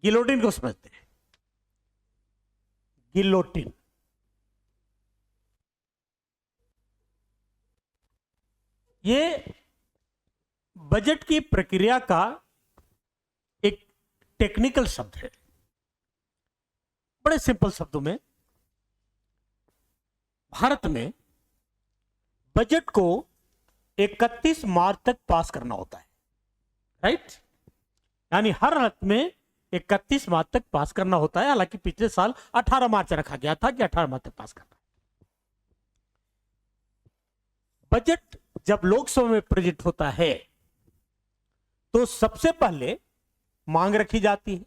Guillotine को समझते हैं। गिलोटिन ये बजट की प्रक्रिया का एक टेक्निकल शब्द है। बड़े सिंपल शब्दों में भारत में बजट को 31 मार्च तक पास करना होता है, राइट? यानी हर हालत में 31 मार्च तक पास करना होता है। हालांकि पिछले साल 18 मार्च रखा गया था कि 18 मार्च तक पास करना। बजट जब लोकसभा में प्रेजेंट होता है तो सबसे पहले मांग रखी जाती है,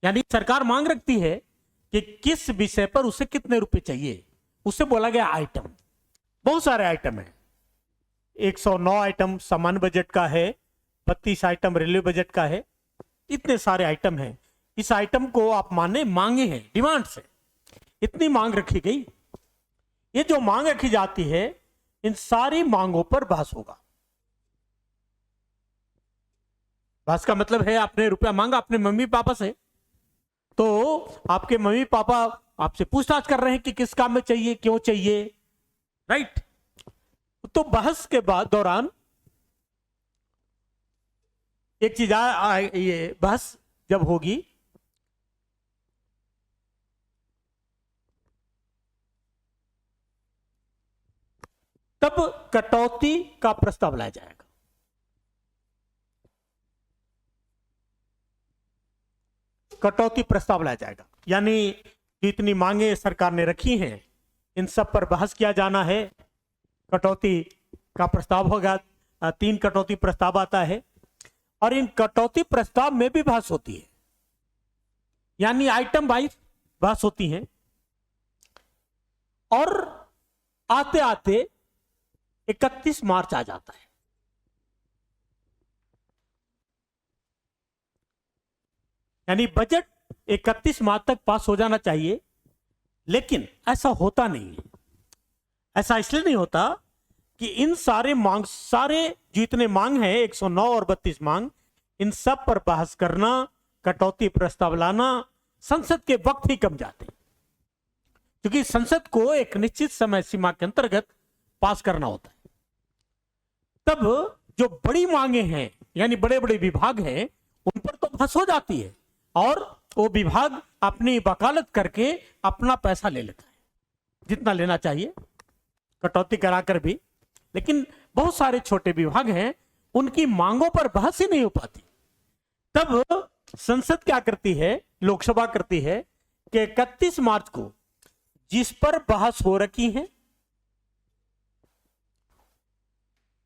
यानी सरकार मांग रखती है कि किस विषय पर उसे कितने रुपए चाहिए। उसे बोला गया आइटम। बहुत सारे आइटम है। 109 आइटम सामान्य बजट का है, 32 आइटम रेलवे बजट का है। इतने सारे आइटम हैं। इस आइटम को आप माने मांगे हैं, डिमांड से इतनी मांग रखी गई। ये जो मांग रखी जाती है, इन सारी मांगों पर बहस होगा। बहस का मतलब है आपने रुपया मांगा अपने मम्मी पापा से, तो आपके मम्मी पापा आपसे पूछताछ कर रहे हैं कि किस काम में चाहिए, क्यों चाहिए, राइट? तो बहस के बाद दौरान एक चीज ये बहस जब होगी तब कटौती का प्रस्ताव लाया जाएगा। कटौती प्रस्ताव लाया जाएगा, यानी जितनी मांगे सरकार ने रखी हैं इन सब पर बहस किया जाना है। कटौती का प्रस्ताव होगा। 3 कटौती प्रस्ताव आता है और इन कटौती प्रस्ताव में भी बहस होती है, यानी आइटम वाइज बहस होती है। और आते आते 31 मार्च आ जाता है। यानी बजट 31 मार्च तक पास हो जाना चाहिए, लेकिन ऐसा होता नहीं है। ऐसा इसलिए नहीं होता कि इन सारे जितने मांग हैं 109 और 32 मांग, इन सब पर बहस करना, कटौती प्रस्ताव लाना संसद के वक्त ही कम जाते हैं, क्योंकि संसद को एक निश्चित समय सीमा के अंतर्गत पास करना होता है। तब जो बड़ी मांगे हैं, यानी बड़े बड़े विभाग हैं, उन पर तो बहस हो जाती है और वो विभाग अपनी वकालत करके अपना पैसा ले लेता है, जितना लेना चाहिए कटौती कराकर भी। लेकिन बहुत सारे छोटे विभाग हैं, उनकी मांगों पर बहस ही नहीं हो पाती। तब संसद क्या करती है, लोकसभा करती है कि 31 मार्च को जिस पर बहस हो रखी है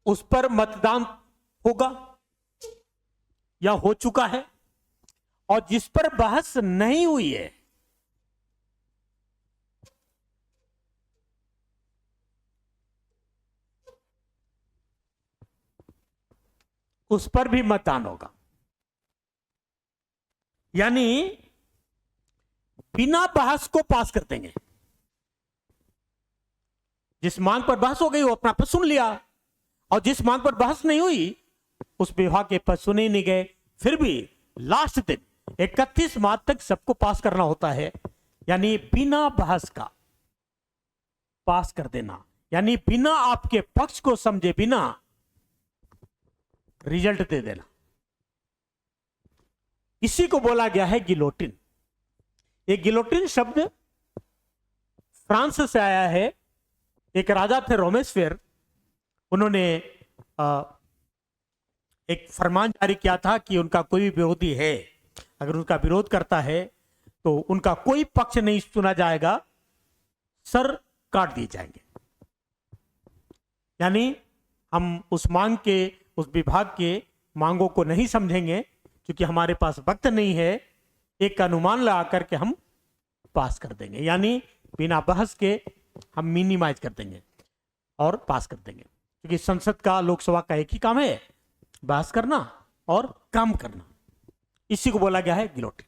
उस पर मतदान होगा या हो चुका है, और जिस पर बहस नहीं हुई है उस पर भी मतदान होगा। यानी बिना बहस को पास कर देंगे। जिस मांग पर बहस हो गई वो अपना पद सुन लिया, और जिस मांग पर बहस नहीं हुई उस विभाग के पद सुने नहीं गए। फिर भी लास्ट दिन 31 मार्च तक सबको पास करना होता है, यानी बिना बहस का पास कर देना, यानी बिना आपके पक्ष को समझे बिना रिजल्ट दे देना। इसी को बोला गया है गिलोटिन। ये गिलोटिन शब्द फ्रांस से आया है। एक राजा थे रोमेस्फेयर, उन्होंने एक फरमान जारी किया था कि उनका कोई भी विरोधी है, अगर उनका विरोध करता है तो उनका कोई पक्ष नहीं सुना जाएगा, सर काट दिए जाएंगे। यानी हम उस मांग के, उस विभाग के मांगों को नहीं समझेंगे, क्योंकि हमारे पास वक्त नहीं है, एक अनुमान लगा करके हम पास कर देंगे। यानी बिना बहस के हम मिनिमाइज कर देंगे और पास कर देंगे, क्योंकि संसद का, लोकसभा का एक ही काम है, बहस करना और काम करना। इसी को बोला गया है गिलोटिन।